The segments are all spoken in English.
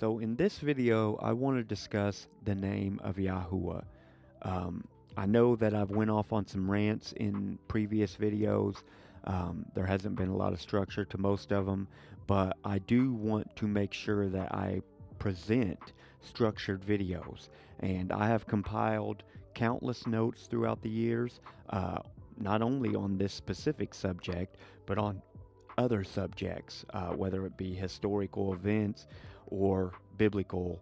So in this video, I want to discuss the name of Yahuah. I know that I've went off on some rants in previous videos. There hasn't been a lot of structure to most of them, but I do want to make sure that I present structured videos. And I have compiled countless notes throughout the years, not only on this specific subject, but on other subjects, whether it be historical events or biblical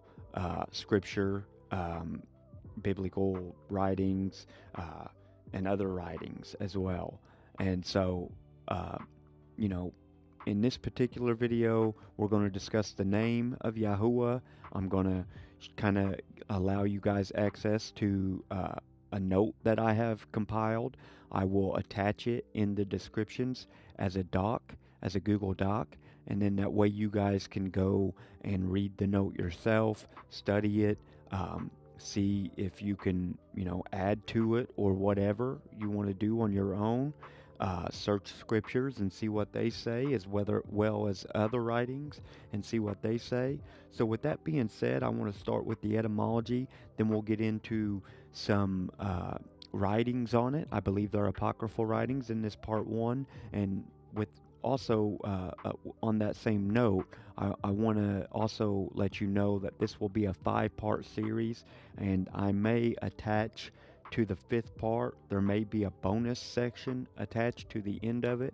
scripture, biblical writings, and other writings as well. And so, uh, you know, in this particular video, we're going to discuss the name of Yahuah. I'm going to kind of allow you guys access to a note that I have compiled. I will attach it in the descriptions as a doc, as a Google Doc, and then that way you guys can go and read the note yourself, study it, see if you can, add to it or whatever you want to do on your own. Search scriptures and see what they say, as well as other writings, and see what they say. So with that being said, I want to start with the etymology, then we'll get into some writings on it. I believe they're apocryphal writings in this part one, and with also on that same note, I want to also let you know that this will be a 5-part series, and I may attach to the 5th part, there may be a bonus section attached to the end of it,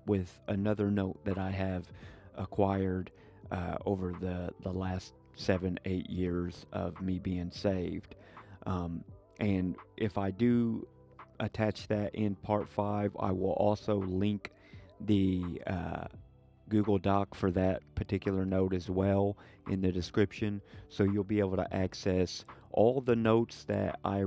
with another note that I have acquired over the last 7-8 years of me being saved. And if I do attach that in part 5, I will also link the Google Doc for that particular note as well in the description, so you'll be able to access all the notes that I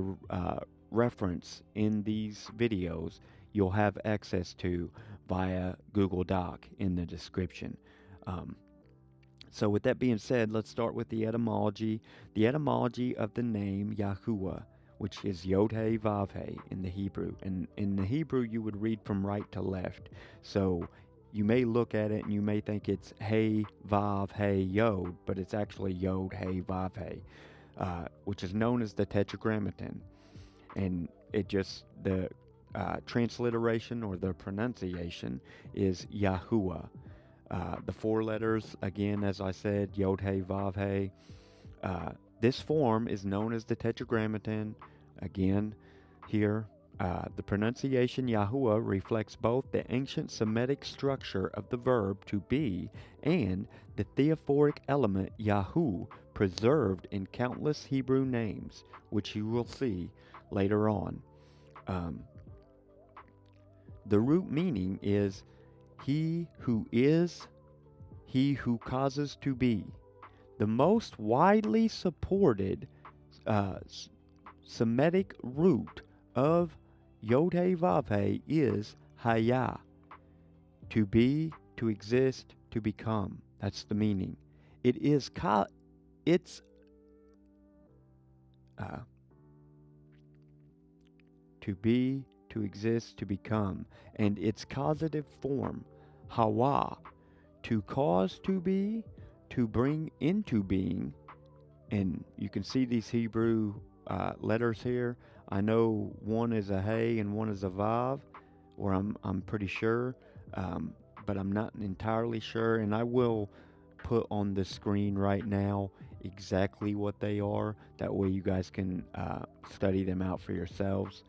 reference in these videos. You'll have access to via Google Doc in the description. So with that being said, let's start with the etymology. The etymology of the name Yahuah, which is Yod-He Vav-He in the Hebrew. And in the Hebrew, you would read from right to left. So you may look at it and you may think it's Hey, Vav, Hey, Yod, but it's actually Yod, Hey, Vav, Hey, which is known as the Tetragrammaton. And it just, the transliteration or the pronunciation is Yahuah. The 4 letters, again, as I said, Yod, Hey, Vav, Hey. This form is known as the Tetragrammaton. Again, here, the pronunciation Yahuah reflects both the ancient Semitic structure of the verb to be and the theophoric element Yahu preserved in countless Hebrew names, which you will see later on. The root meaning is he who is, he who causes to be. The most widely supported Semitic root of Yod-He Vav-He is Hayah, to be, to exist, to become. That's the meaning. It is to be, to exist, to become, and its causative form, Hawa, to cause to be, to bring into being. And you can see these Hebrew letters here. I know one is a Hey and one is a Vav, or I'm pretty sure, but I'm not entirely sure. And I will put on the screen right now exactly what they are. That way you guys can study them out for yourselves.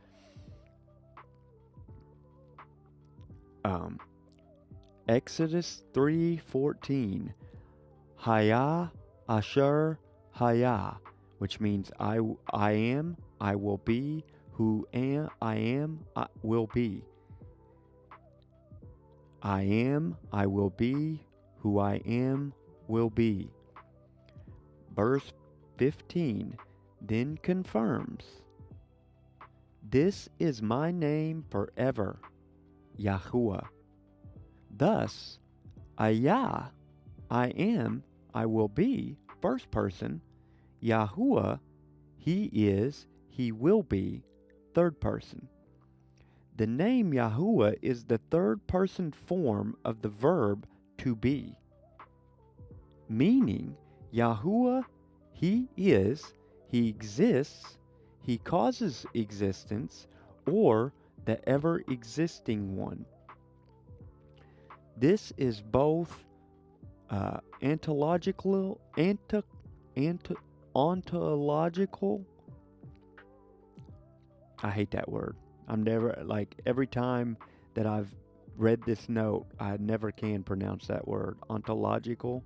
Exodus 3:14, Hayah Asher Hayah, which means I am, I will be, who am, I will be. I am, I will be, who I am, will be. Verse 15 then confirms, this is my name forever, Yahuah. Thus, Ayah, I am, I will be, first person, Yahuah, he is, he will be, third person. The name Yahuah is the third person form of the verb to be, meaning Yahuah, he is, he exists, he causes existence, or the ever-existing one. This is both ontological, I hate that word. I'm never, like, every time that I've read this note, I never can pronounce that word. Ontological,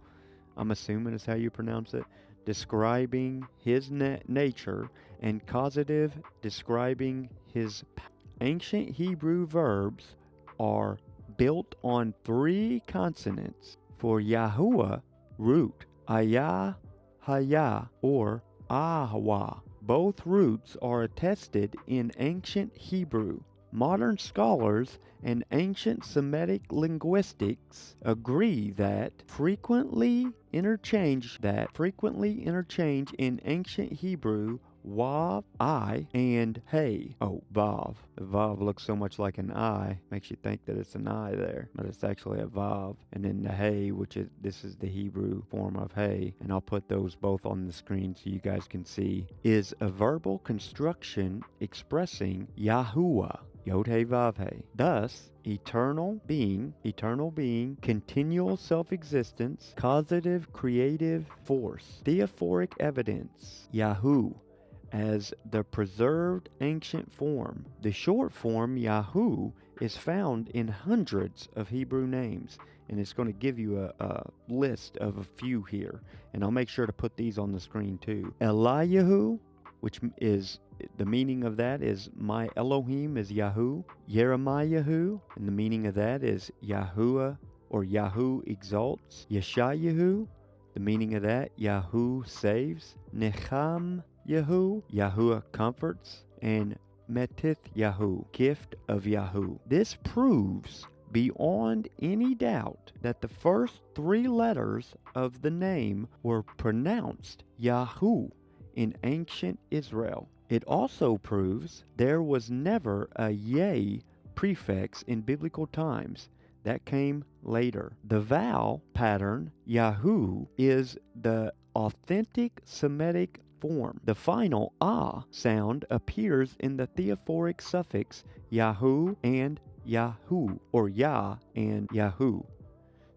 I'm assuming is how you pronounce it. Describing his nature, and causative, describing his power. Ancient Hebrew verbs are built on 3 consonants. For Yahuah, root, ayah, hayah, or ahwa. Both roots are attested in ancient Hebrew. Modern scholars and ancient Semitic linguistics agree that frequently interchange in ancient Hebrew wav, I, and hey. Oh, vav. The vav looks so much like an I, makes you think that it's an I there, but it's actually a vav. And then the hey, this is the Hebrew form of hey, and I'll put those both on the screen so you guys can see, is a verbal construction expressing Yahuah. Yod He Vav He. Thus, eternal being, continual self-existence, causative creative force, theophoric evidence, Yahu, as the preserved ancient form. The short form, Yahu, is found in hundreds of Hebrew names, and it's going to give you a list of a few here, and I'll make sure to put these on the screen too. Eliyahu, which is, the meaning of that is my Elohim is Yahu. Yeremiyahu, and the meaning of that is Yahuah, or Yahu exalts. Yeshayahu, the meaning of that, Yahu saves. Necham Yahu, Yahuah comforts. And Metith Yahu, gift of Yahu. This proves beyond any doubt that the first 3 letters of the name were pronounced Yahu in ancient Israel. It also proves there was never a Yeh prefix in biblical times. That came later. The vowel pattern, Yahu, is the authentic Semitic form. The final ah sound appears in the theophoric suffix Yahu and Yahu, or Yah and Yahu.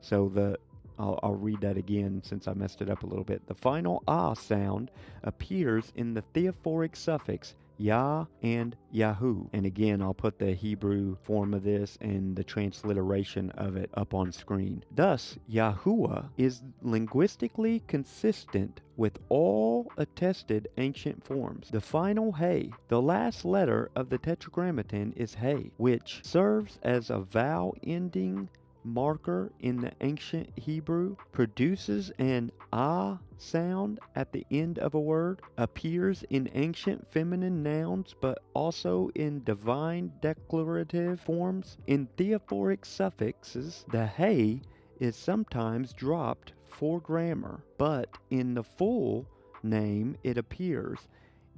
So I'll read that again since I messed it up a little bit. The final ah sound appears in the theophoric suffix Yah and Yahu. And again, I'll put the Hebrew form of this and the transliteration of it up on screen. Thus, Yahuah is linguistically consistent with all attested ancient forms. The final hey, the last letter of the Tetragrammaton, is hey, which serves as a vowel ending marker in the ancient Hebrew, produces an ah sound at the end of a word, appears in ancient feminine nouns but also in divine declarative forms. In theophoric suffixes, the hey is sometimes dropped for grammar, but in the full name it appears,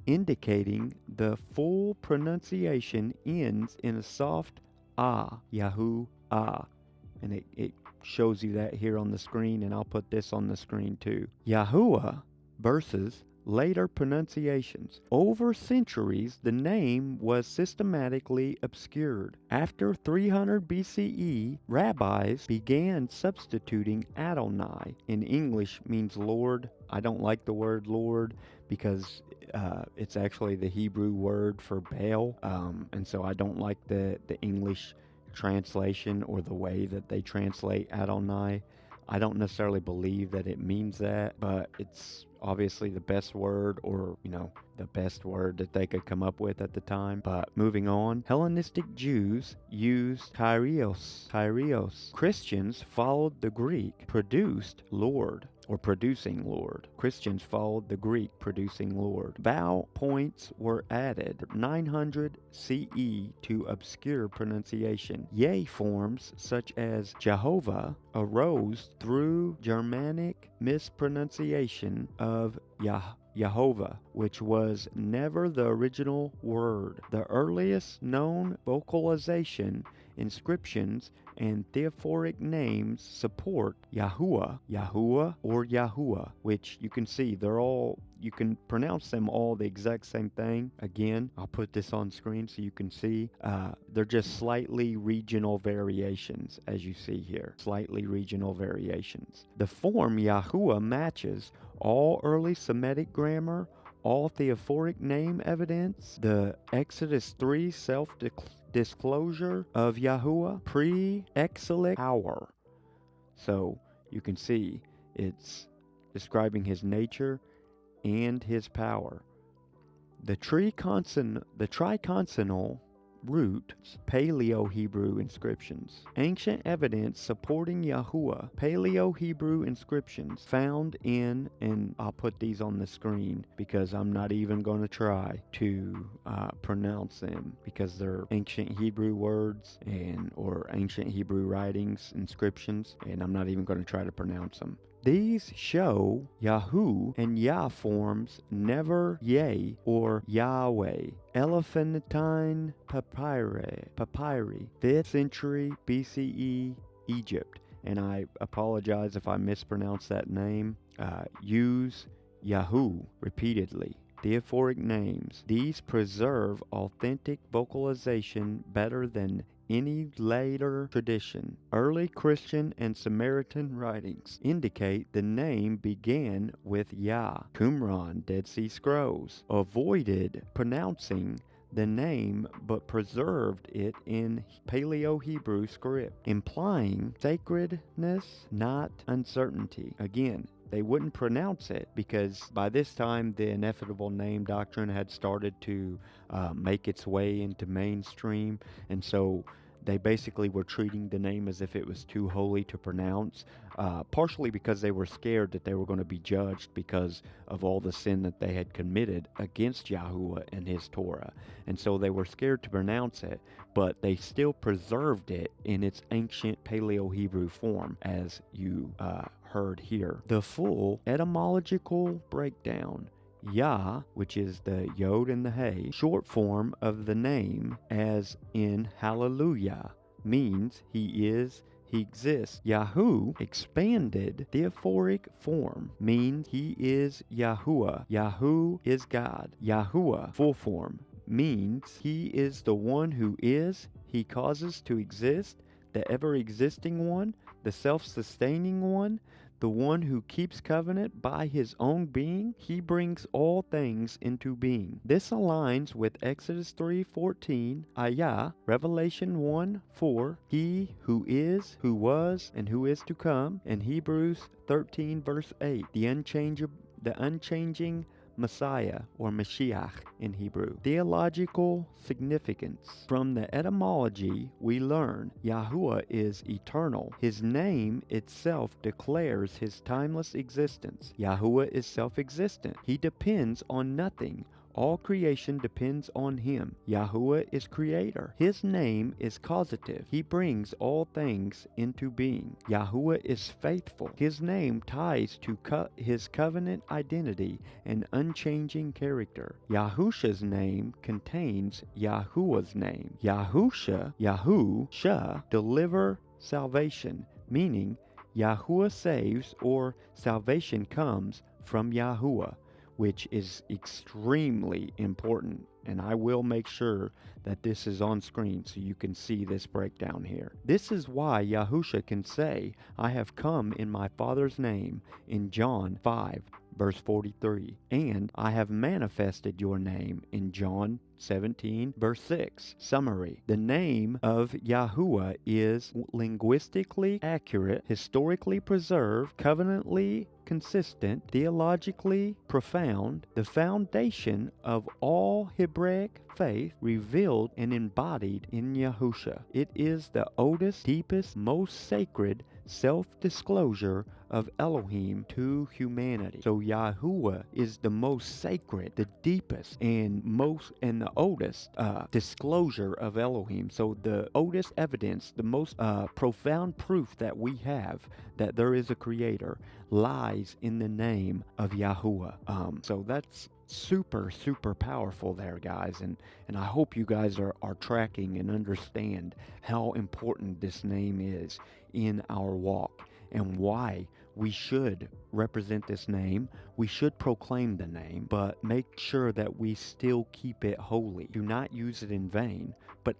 indicating the full pronunciation ends in a soft ah, Yahu ah. And it shows you that here on the screen, and I'll put this on the screen too. Yahuah versus later pronunciations. Over centuries, the name was systematically obscured. After 300 BCE, rabbis began substituting Adonai. In English means Lord. I don't like the word Lord because it's actually the Hebrew word for Baal, and so I don't like the English translation or the way that they translate Adonai. I don't necessarily believe that it means that, but it's obviously the best word, or the best word that they could come up with at the time. But moving on, Hellenistic Jews used Kyrios. Christians followed the Greek produced Lord, or producing Lord. Christians followed the Greek producing Lord. Vowel points were added 900 CE to obscure pronunciation. Yea forms such as Jehovah arose through Germanic mispronunciation of Yehovah, which was never the original word. The earliest known vocalization, inscriptions, and theophoric names support Yahuah, Yahuah, or Yahuah, which you can see you can pronounce them all the exact same thing. Again, I'll put this on screen so you can see. They're just slightly regional variations, as you see here. Slightly regional variations. The form Yahuah matches all early Semitic grammar, all theophoric name evidence, the Exodus 3 self-disclosure of Yahuah, pre-exilic power. So you can see it's describing his nature and his power. The triconsonal root Paleo-Hebrew inscriptions. Ancient evidence supporting Yahuah. Paleo-Hebrew inscriptions found in, and I'll put these on the screen because I'm not even going to try to pronounce them because they're ancient Hebrew words or ancient Hebrew writings, inscriptions, and I'm not even going to try to pronounce them. These show Yahu and Yah forms never Yeh or Yahweh. Elephantine papyri, 5th century BCE, Egypt. And I apologize if I mispronounce that name. Use Yahu repeatedly. Theophoric names. These preserve authentic vocalization better than any later tradition. Early Christian and Samaritan writings indicate the name began with Yah. Qumran, Dead Sea Scrolls, avoided pronouncing the name but preserved it in Paleo-Hebrew script, implying sacredness, not uncertainty. Again, they wouldn't pronounce it because by this time the ineffable name doctrine had started to make its way into mainstream, and so they basically were treating the name as if it was too holy to pronounce, partially because they were scared that they were going to be judged because of all the sin that they had committed against Yahuah and his Torah. And so they were scared to pronounce it, but they still preserved it in its ancient Paleo-Hebrew form, as you heard here. The full etymological breakdown. Yah, which is the Yod and the Hey, short form of the name, as in Hallelujah, means he is, he exists. Yahu, expanded theophoric form, means he is Yahuah. Yahu is God. Yahuah, full form, means he is the one who is, he causes to exist, the ever-existing one, the self-sustaining one, the one who keeps covenant by his own being. He brings all things into being. This aligns with Exodus 3:14, Ayah, Revelation 1:4, he who is, who was, and who is to come, and Hebrews 13 verse 8, the unchanging Messiah, or Mashiach in Hebrew. Theological significance. From the etymology, we learn Yahuah is eternal. His name itself declares his timeless existence. Yahuah is self-existent. He depends on nothing. All creation depends on him. Yahuah is creator. His name is causative. He brings all things into being. Yahuah is faithful. His name ties to his covenant identity and unchanging character. Yahusha's name contains Yahuah's name. Yahusha, deliver salvation, meaning Yahuah saves, or salvation comes from Yahuah, which is extremely important, and I will make sure that this is on screen so you can see this breakdown here. This is why Yahusha can say, I have come in my Father's name in John 5 verse 43, and I have manifested your name in John 17 verse 6. Summary. The name of Yahuah is linguistically accurate, historically preserved, covenantally consistent, theologically profound, the foundation of all Hebraic faith revealed and embodied in Yahusha. It is the oldest, deepest, most sacred self-disclosure of Elohim to humanity. So Yahuah is the most sacred, the deepest, and the oldest disclosure of Elohim. So the oldest evidence, the most profound proof that we have that there is a creator. lies in the name of Yahuah. So that's super, super powerful there, guys. And I hope you guys are tracking and understand how important this name is in our walk and why we should represent this name. We should proclaim the name, but make sure that we still keep it holy. Do not use it in vain, but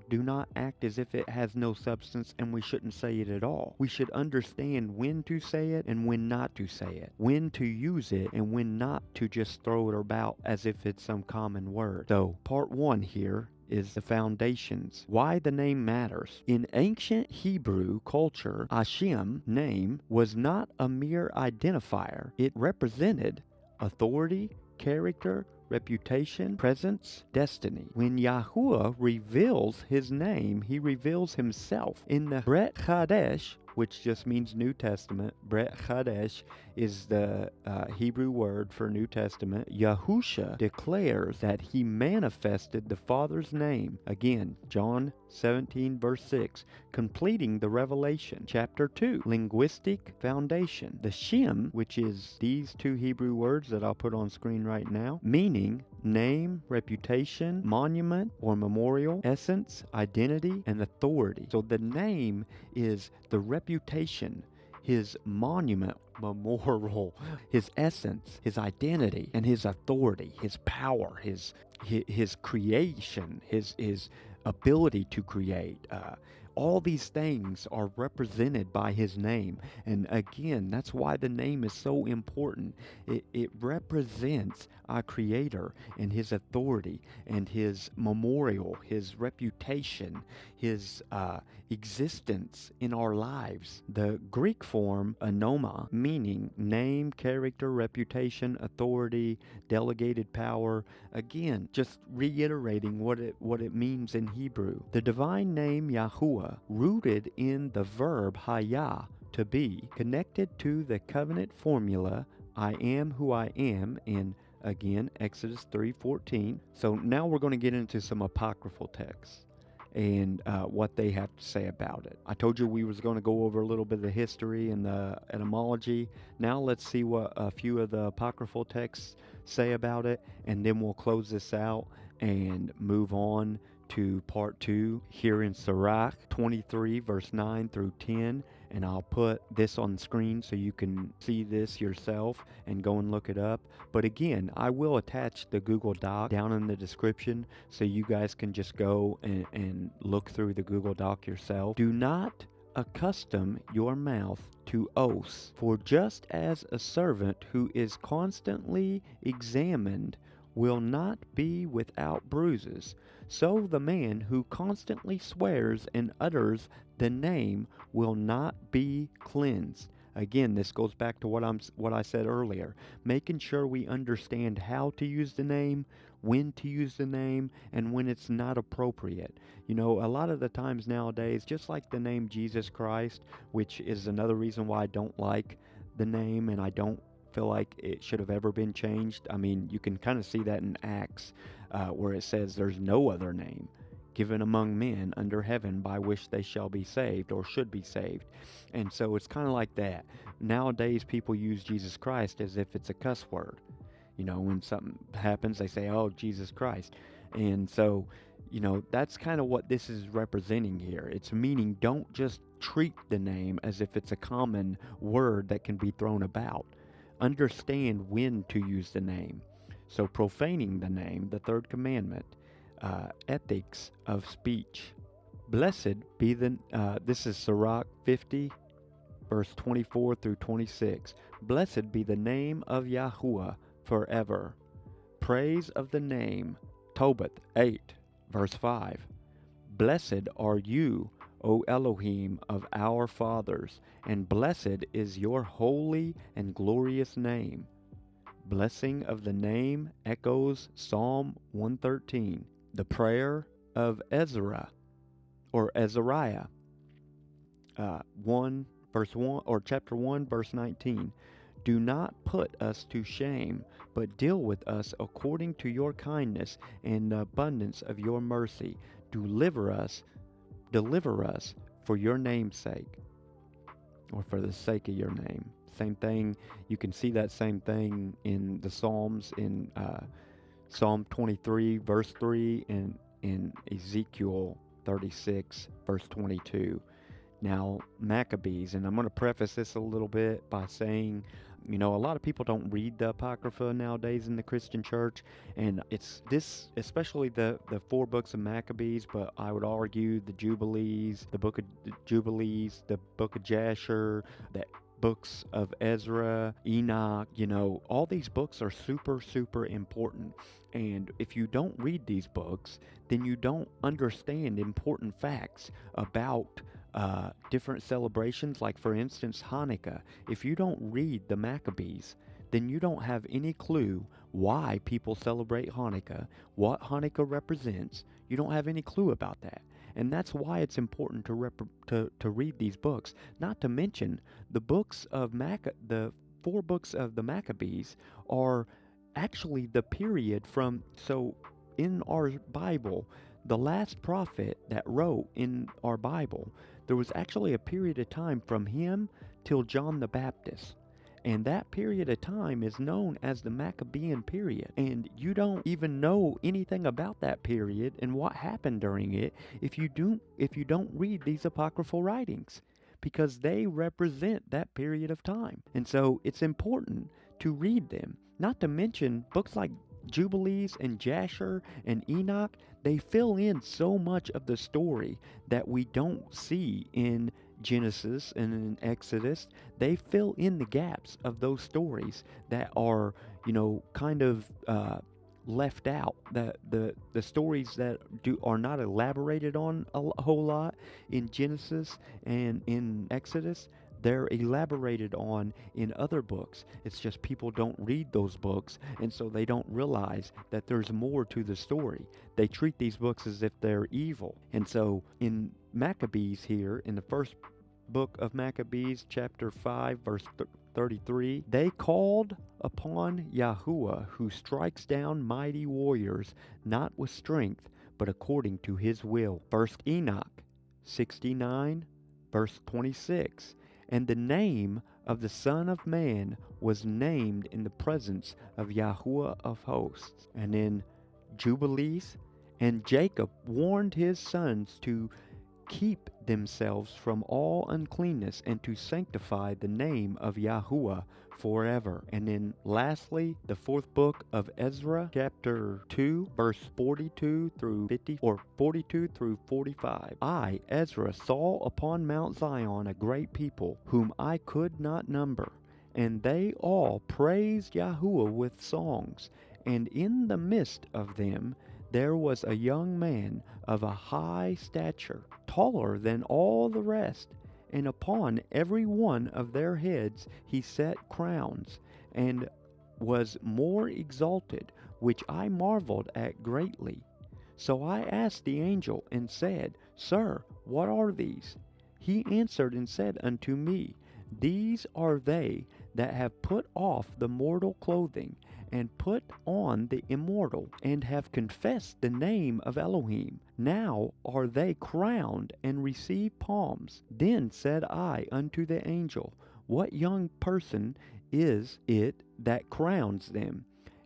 do not act as if it has no substance, and we shouldn't say it at all. We should understand when to say it and when not to say it, when to use it and when not to just throw it about as if it's some common word. So part 1 here is the foundations. Why the name matters. In ancient Hebrew culture, Hashem name was not a mere identifier. It represented authority, character, reputation, presence, destiny. When Yahuah reveals his name, he reveals himself. In the Brit Chadesh, which just means New Testament, Brit Chadesh is the Hebrew word for New Testament, Yahusha declares that he manifested the Father's name. Again, John 17 verse 6, completing the revelation. Chapter 2, linguistic foundation. The Shem, which is these two Hebrew words that I'll put on screen right now, meaning name, reputation, monument or memorial, essence, identity, and authority. So the name is the reputation, his monument, memorial, his essence, his identity, and his authority, his power, his creation, his ability to create. All these things are represented by his name. And again, that's why the name is so important. It represents our Creator and his authority and his memorial, his reputation, his existence in our lives. The Greek form anoma, meaning name, character, reputation, authority, delegated power. Again, just reiterating what it means in Hebrew. The divine name Yahuah, rooted in the verb hayah, to be, connected to the covenant formula I am who I am in, again, Exodus 3:14. So now we're going to get into some apocryphal texts and what they have to say about it. I told you we was going to go over a little bit of the history and the etymology. Now let's see what a few of the apocryphal texts say about it, and then we'll close this out and move on to part 2 here in Sirach 23 verse 9 through 10. And I'll put this on the screen so you can see this yourself and go and look it up. But again, I will attach the Google Doc down in the description so you guys can just go and look through the Google Doc yourself. Do not accustom your mouth to oaths, for just as a servant who is constantly examined will not be without bruises, so the man who constantly swears and utters the name will not be cleansed. Again, this goes back to what I said earlier, making sure we understand how to use the name, when to use the name, and when it's not appropriate. You know, a lot of the times nowadays, just like the name Jesus Christ, which is another reason why I don't like the name and I don't feel like it should have ever been changed. I mean, you can kind of see that in Acts where it says there's no other name given among men under heaven by which they shall be saved or should be saved. And so it's kind of like that. Nowadays people use Jesus Christ as if it's a cuss word. You know, when something happens they say, oh, Jesus Christ. And so, you know, that's kind of what this is representing here. It's meaning don't just treat the name as if it's a common word that can be thrown about. Understand when to use the name. So profaning the name, the third commandment, ethics of speech. Blessed be the, this is Sirach 50, verse 24 through 26. Blessed be the name of Yahuah forever. Praise of the name, Tobit 8, verse 5. Blessed are you, O Elohim of our fathers, and blessed is your holy and glorious name. Blessing of the name echoes Psalm 113. The prayer of Ezra, or Ezariah, 1 verse 1, or chapter 1 verse 19. Do not put us to shame, but deal with us according to your kindness and the abundance of your mercy. Deliver us for your name's sake. or for the sake of your name. Same thing, you can see that same thing in the Psalms, in Psalm 23, verse 3, and in Ezekiel 36, verse 22. Now, Maccabees, and I'm going to preface this a little bit by saying, a lot of people don't read the Apocrypha nowadays in the Christian church, and it's this, especially the 4 books of Maccabees, but I would argue the Jubilees, the book of Jubilees, the book of Jasher, the books of Ezra, Enoch, all these books are super, super important. And if you don't read these books, then you don't understand important facts about different celebrations, like for instance Hanukkah. If you don't read the Maccabees, then you don't have any clue why people celebrate Hanukkah, what Hanukkah represents. You don't have any clue about that. And that's why it's important to read these books. Not to mention the books of the 4 books of the Maccabees are actually the period from, so in our Bible, the last prophet that wrote in our Bible, there was actually a period of time from him till John the Baptist. And that period of time is known as the Maccabean period. And you don't even know anything about that period and what happened during it if you don't read these apocryphal writings, because they represent that period of time. And so it's important to read them. Not to mention books like Jubilees and Jasher and Enoch, they fill in so much of the story that we don't see in Genesis and in Exodus. They fill in the gaps of those stories that are, kind of left out. The stories that are not elaborated on a whole lot in Genesis and in Exodus, they're elaborated on in other books. It's just people don't read those books, and so they don't realize that there's more to the story. They treat these books as if they're evil. And so in Maccabees here, in the first book of Maccabees, chapter 5, verse 33, they called upon Yahuah, who strikes down mighty warriors, not with strength, but according to his will. First Enoch 69, verse 26. And the name of the Son of Man was named in the presence of Yahuah of hosts. And in Jubilees, and Jacob warned his sons to keep themselves from all uncleanness and to sanctify the name of Yahuah forever. And then lastly, the 4th book of Ezra, chapter 2, verse 42 through 50, or 42 through 45. I, Ezra, saw upon Mount Zion a great people, whom I could not number, and they all praised Yahuah with songs. And in the midst of them there was a young man of a high stature, taller than all the rest, and upon every one of their heads he set crowns, and was more exalted, which I marveled at greatly. So I asked the angel, and said, Sir, what are these? He answered and said unto me, These are they that have put off the mortal clothing, and put on the immortal, and have confessed the name of Elohim. Now are they crowned, and receive palms. Then said I unto the angel, What young person is it that crowns them,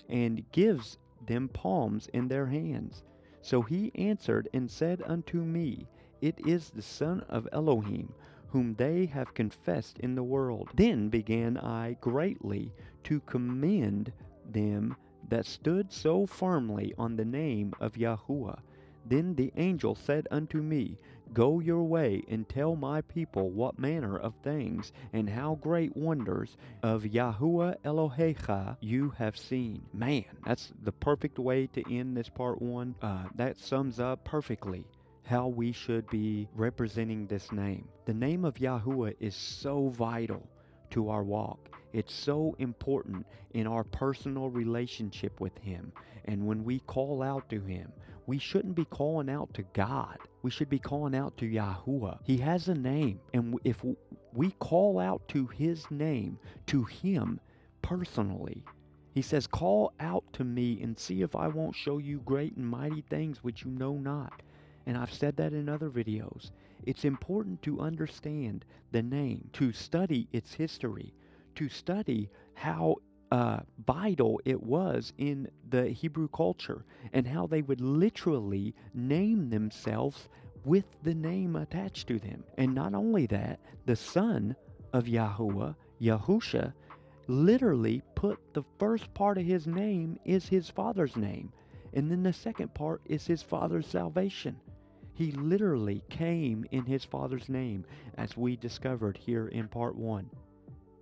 and gives them palms in their hands? So he answered and said unto me, It is the Son of Elohim, whom they have confessed in the world. Then began I greatly to commend them that stood so firmly on the name of Yahuah. Then the angel said unto me, Go your way, and tell my people what manner of things and how great wonders of Yahuah Elohecha you have seen. Man, that's the perfect way to end this part 1. That sums up perfectly how we should be representing this name. The name of Yahuah is so vital to our walk. It's so important in our personal relationship with Him. And when we call out to Him, we shouldn't be calling out to God. We should be calling out to Yahuah. He has a name. And if we call out to His name, to Him personally, He says, Call out to me and see if I won't show you great and mighty things which you know not. And I've said that in other videos. It's important to understand the name, to study its history, to study how vital it was in the Hebrew culture, and how they would literally name themselves with the name attached to them. And not only that, the son of Yahuah, Yahusha, literally put the first part of his name is his father's name, and then the second part is his father's salvation. He literally came in his father's name, as we discovered here in part 1.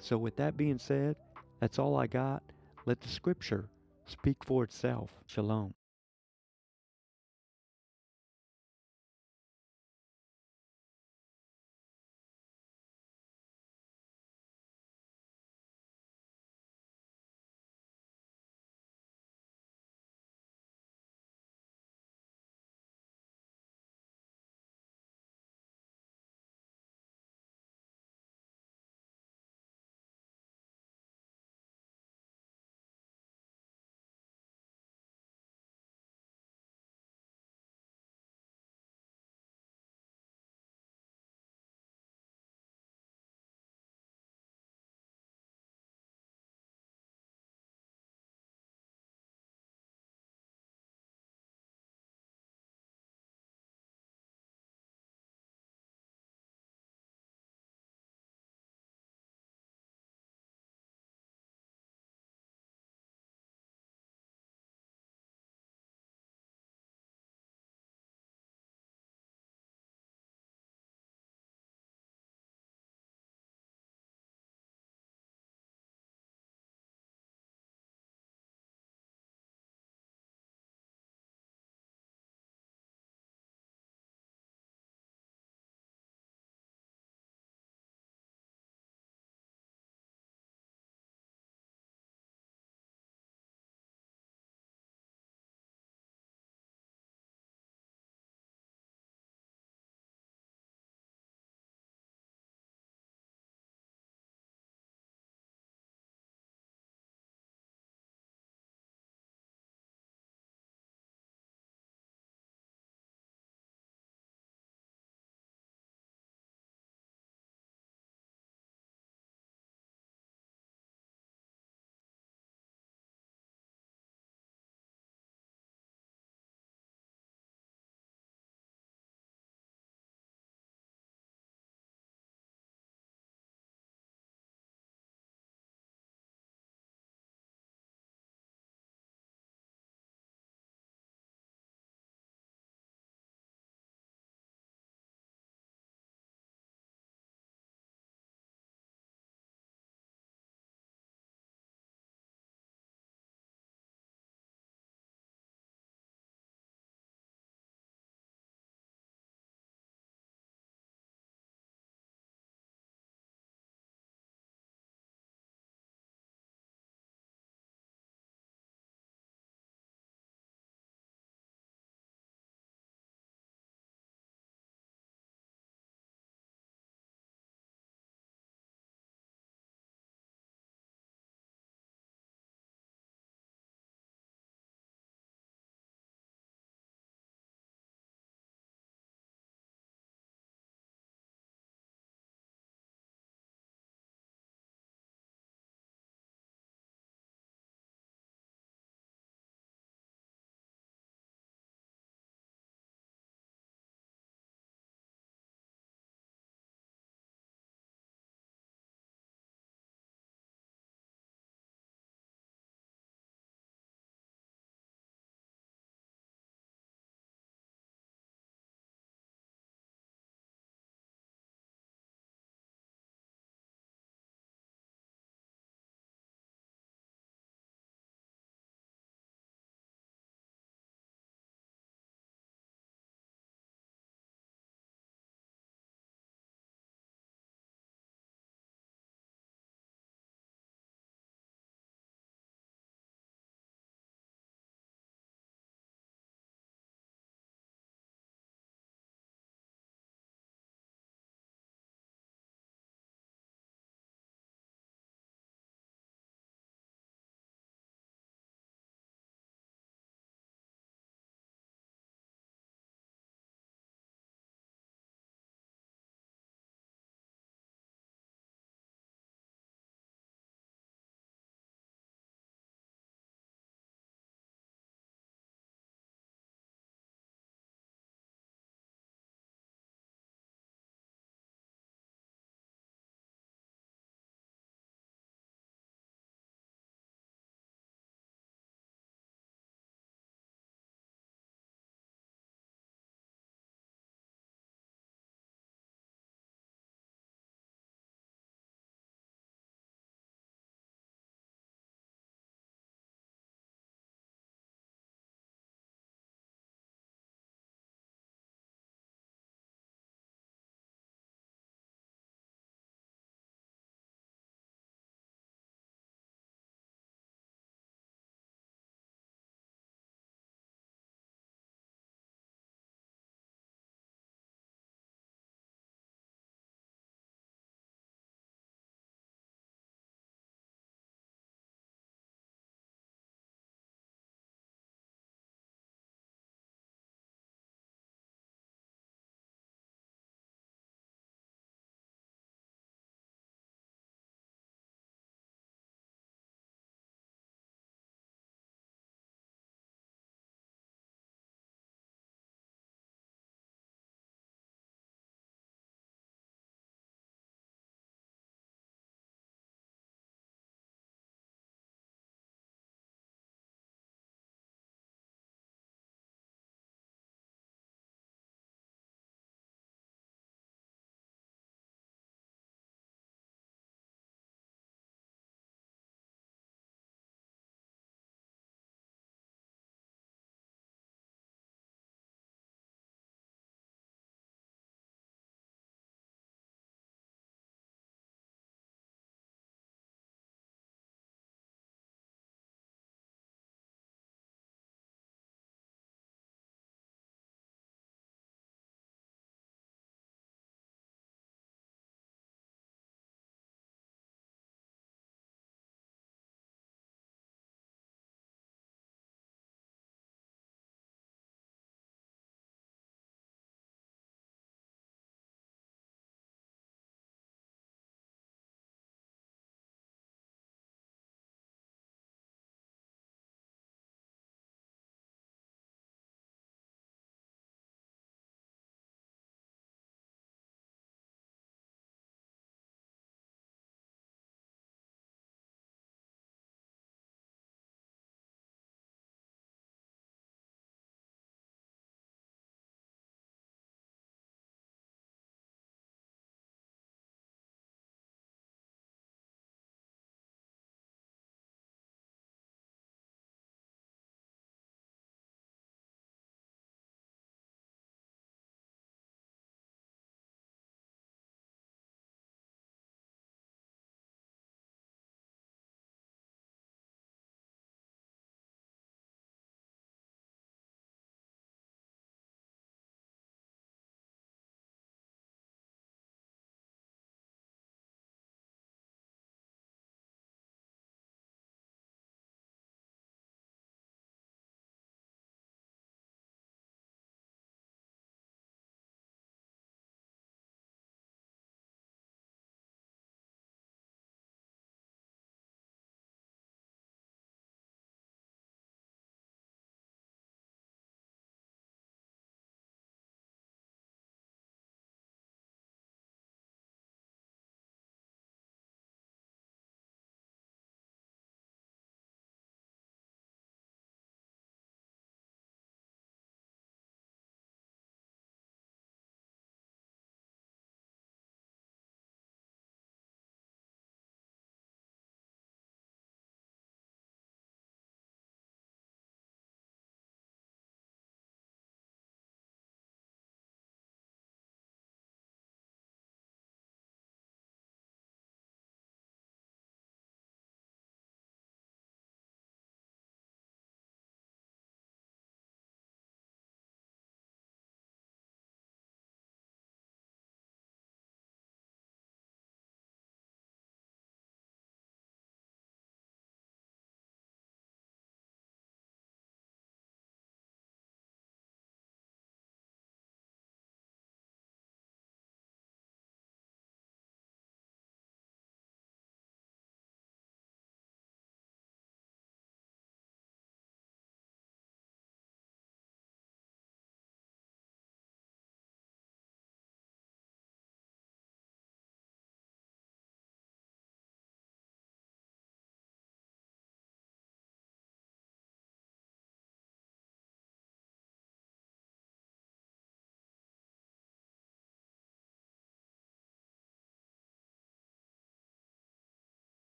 So with that being said, that's all I got. Let the scripture speak for itself. Shalom.